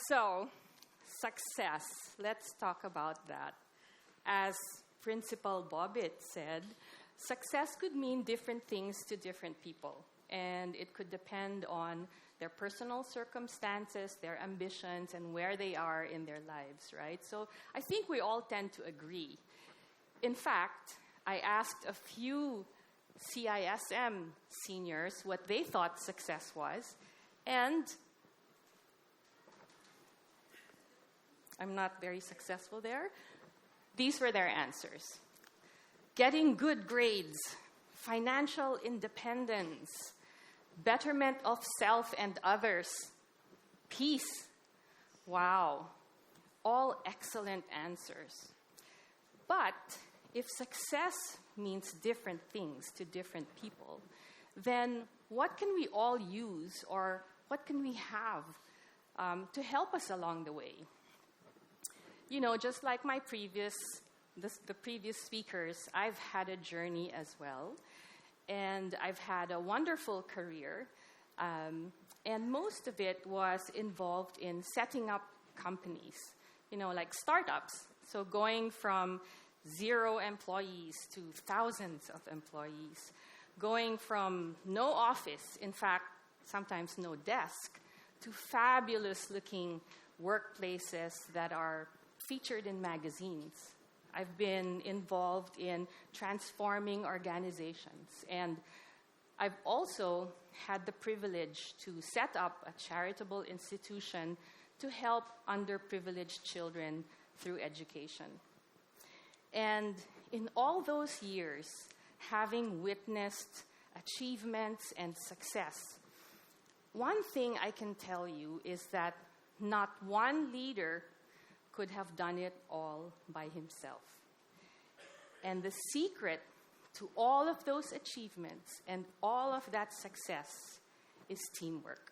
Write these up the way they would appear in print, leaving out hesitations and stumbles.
So, success. Let's talk about that. As Principal Bobbitt said, success could mean different things to different people, and it could depend on their personal circumstances, their ambitions, and where they are in their lives, right? So I think we all tend to agree. In fact, I asked a few CISM seniors what they thought success was, and I'm not very successful there. These were their answers. Getting good grades, financial independence, betterment of self and others, peace. Wow, all excellent answers. But if success means different things to different people, then what can we all use, or what can we have to help us along the way? You know, just like the previous speakers, I've had a journey as well. And I've had a wonderful career. And most of it was involved in setting up companies, you know, like startups. So going from 0 employees to thousands of employees. Going from no office, in fact, sometimes no desk, to fabulous-looking workplaces that are featured in magazines. I've been involved in transforming organizations, and I've also had the privilege to set up a charitable institution to help underprivileged children through education. And in all those years, having witnessed achievements and success, one thing I can tell you is that not one leader could have done it all by himself. And the secret to all of those achievements and all of that success is teamwork.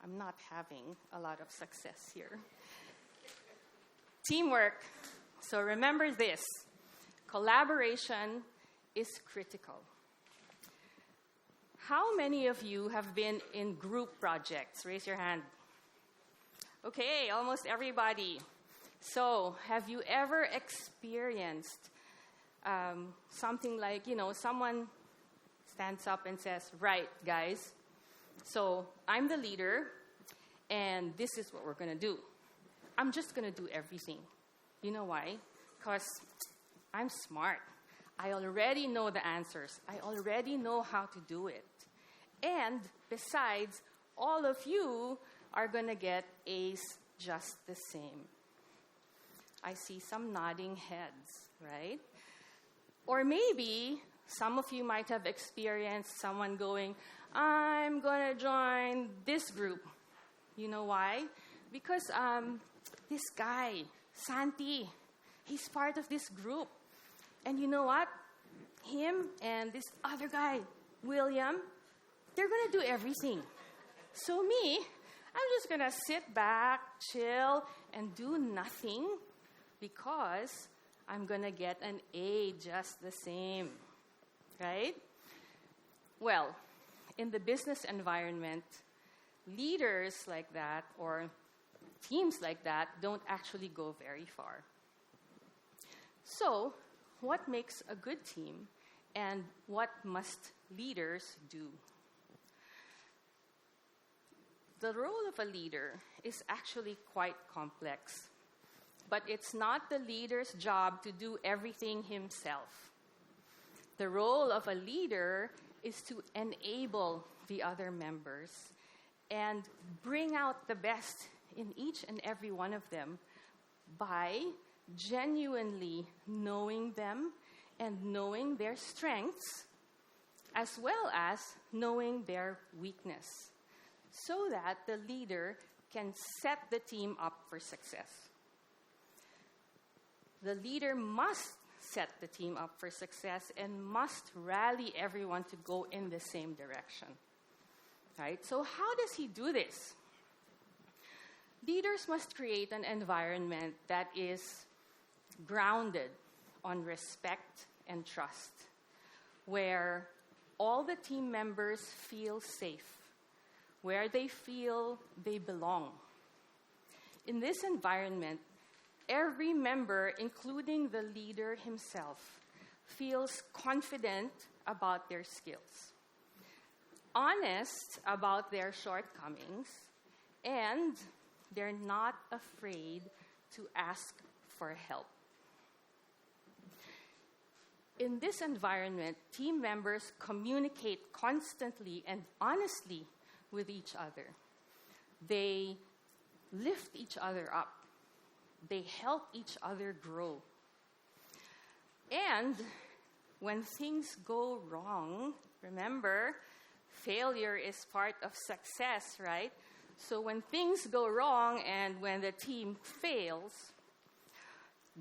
I'm not having a lot of success here. Teamwork. So remember this. Collaboration is critical. How many of you have been in group projects? Raise your hand. Okay, almost everybody. So, have you ever experienced something like, you know, someone stands up and says, right, guys, so I'm the leader, and this is what we're going to do. I'm just going to do everything. You know why? Because I'm smart. I already know the answers. I already know how to do it. And besides, all of you are going to get A's just the same. I see some nodding heads, right? Or maybe some of you might have experienced someone going, I'm going to join this group. You know why? Because this guy, Santi, he's part of this group. And you know what? Him and this other guy, William, they're going to do everything. So me, I'm just going to sit back, chill, and do nothing because I'm going to get an A just the same, right? Well, in the business environment, leaders like that or teams like that don't actually go very far. So, what makes a good team, and what must leaders do? The role of a leader is actually quite complex, but it's not the leader's job to do everything himself. The role of a leader is to enable the other members and bring out the best in each and every one of them by genuinely knowing them and knowing their strengths, as well as knowing their weakness, so that the leader can set the team up for success. The leader must set the team up for success and must rally everyone to go in the same direction. Right? So how does he do this? Leaders must create an environment that is grounded on respect and trust, where all the team members feel safe where they feel they belong. In this environment, every member, including the leader himself, feels confident about their skills, honest about their shortcomings, and they're not afraid to ask for help. In this environment, team members communicate constantly and honestly with each other. They lift each other up. They help each other grow. And when things go wrong, remember, failure is part of success, right? So when things go wrong and when the team fails,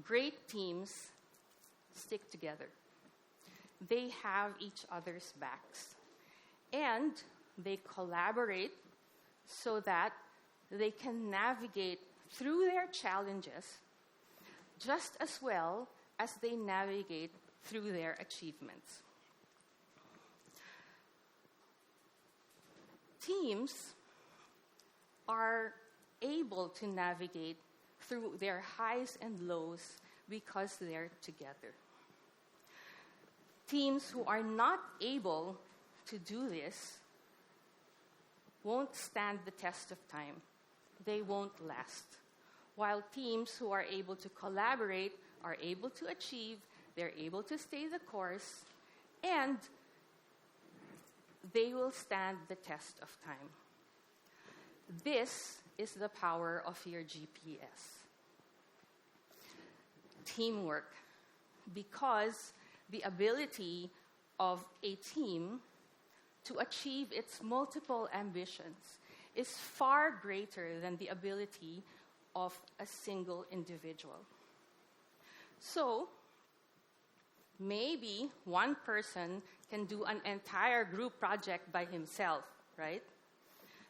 great teams stick together. They have each other's backs. And they collaborate so that they can navigate through their challenges just as well as they navigate through their achievements. Teams are able to navigate through their highs and lows because they're together. Teams who are not able to do this won't stand the test of time. They won't last. While teams who are able to collaborate are able to achieve, they're able to stay the course, and they will stand the test of time. This is the power of your GPS. Teamwork, because the ability of a team to achieve its multiple ambitions is far greater than the ability of a single individual. So, maybe one person can do an entire group project by himself, right?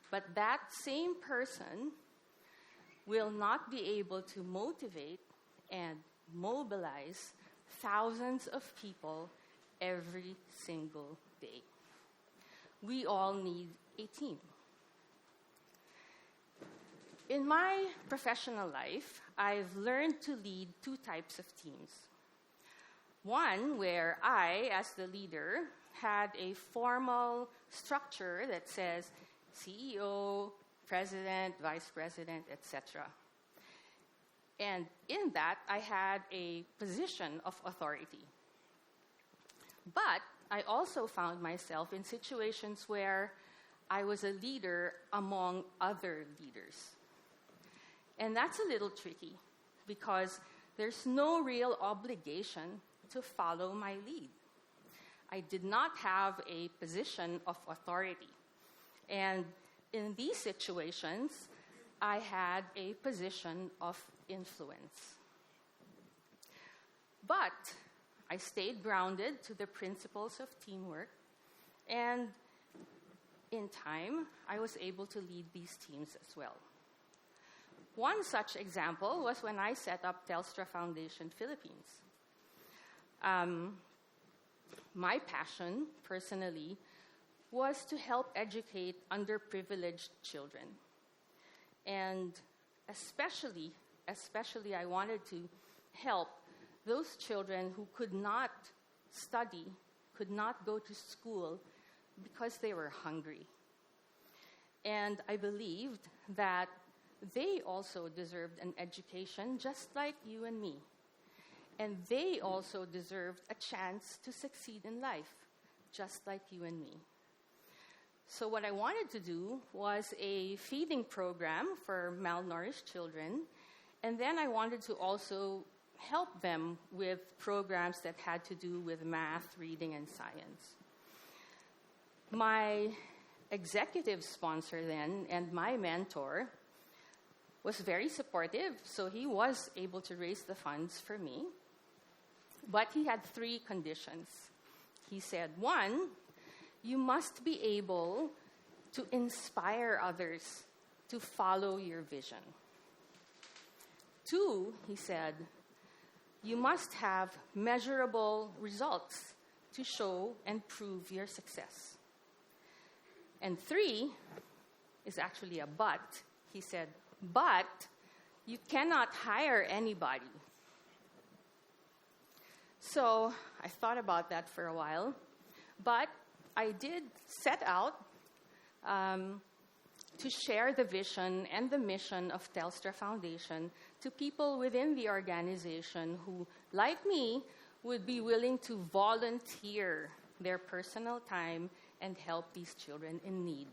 But that same person will not be able to motivate and mobilize thousands of people every single day. We all need a team. In my professional life, I've learned to lead two types of teams. One where I, as the leader, had a formal structure that says CEO, president, vice president, etc. And in that, I had a position of authority. But I also found myself in situations where I was a leader among other leaders. And that's a little tricky because there's no real obligation to follow my lead. I did not have a position of authority. And in these situations, I had a position of influence. But I stayed grounded to the principles of teamwork, and in time, I was able to lead these teams as well. One such example was when I set up Telstra Foundation Philippines. My passion, personally, was to help educate underprivileged children. And especially I wanted to help those children who could not study, could not go to school because they were hungry. And I believed that they also deserved an education just like you and me. And they also deserved a chance to succeed in life, just like you and me. So what I wanted to do was a feeding program for malnourished children, and then I wanted to also help them with programs that had to do with math, reading, and science. My executive sponsor then, and my mentor, was very supportive, so he was able to raise the funds for me. But he had 3 conditions. He said, 1, you must be able to inspire others to follow your vision. 2, he said, you must have measurable results to show and prove your success. And 3, is actually a but. He said, but you cannot hire anybody. So I thought about that for a while, but I did set out to share the vision and the mission of Telstra Foundation to people within the organization who, like me, would be willing to volunteer their personal time and help these children in need.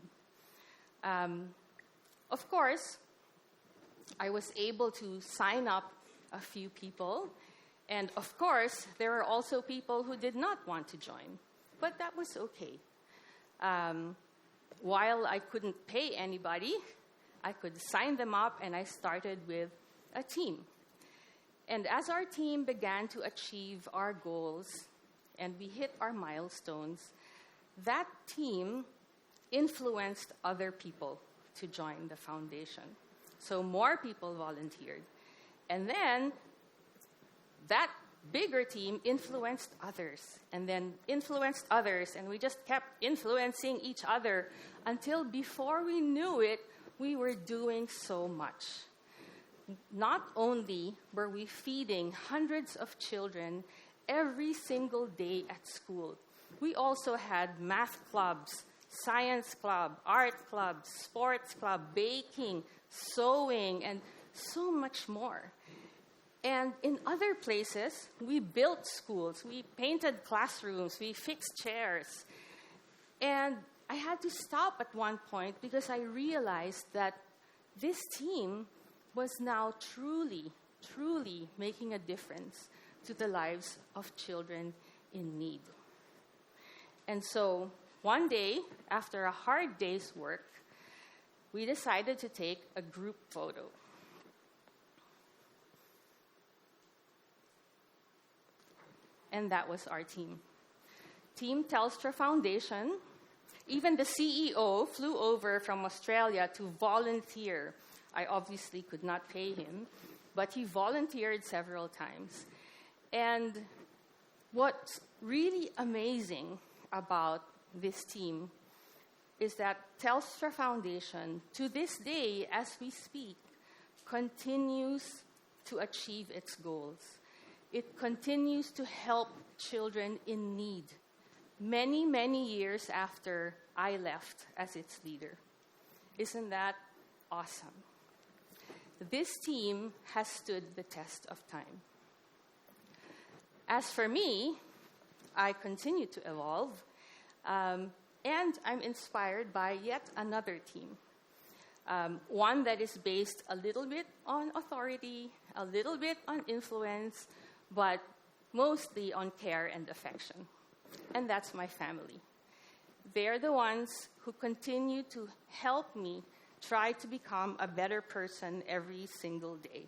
Of course, I was able to sign up a few people, and of course, there are also people who did not want to join, but that was okay. While I couldn't pay anybody, I could sign them up, and I started with a team. And as our team began to achieve our goals and we hit our milestones, that team influenced other people to join the foundation. So more people volunteered. And then that bigger team influenced others, and then influenced others, and we just kept influencing each other until before we knew it, we were doing so much. Not only were we feeding hundreds of children every single day at school, we also had math clubs, science club, art club, sports club, baking, sewing, and so much more. And in other places, we built schools, we painted classrooms, we fixed chairs. And I had to stop at one point because I realized that this team was now truly, truly making a difference to the lives of children in need. And so one day, after a hard day's work, we decided to take a group photo. And that was our team. Team Telstra Foundation. Even the CEO flew over from Australia to volunteer. I obviously could not pay him, but he volunteered several times. And what's really amazing about this team is that Telstra Foundation, to this day, as we speak, continues to achieve its goals. It continues to help children in need many, many years after I left as its leader. Isn't that awesome? This team has stood the test of time. As for me, I continue to evolve, and I'm inspired by yet another team. One that is based a little bit on authority, a little bit on influence, but mostly on care and affection. And that's my family. They're the ones who continue to help me try to become a better person every single day.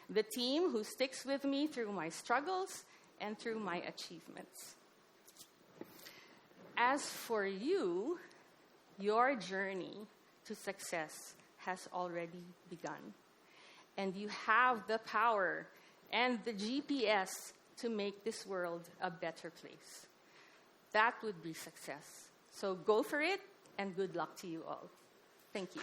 The team who sticks with me through my struggles and through my achievements. As for you, your journey to success has already begun. And you have the power and the GPS to make this world a better place. That would be success. So go for it, and good luck to you all. Thank you.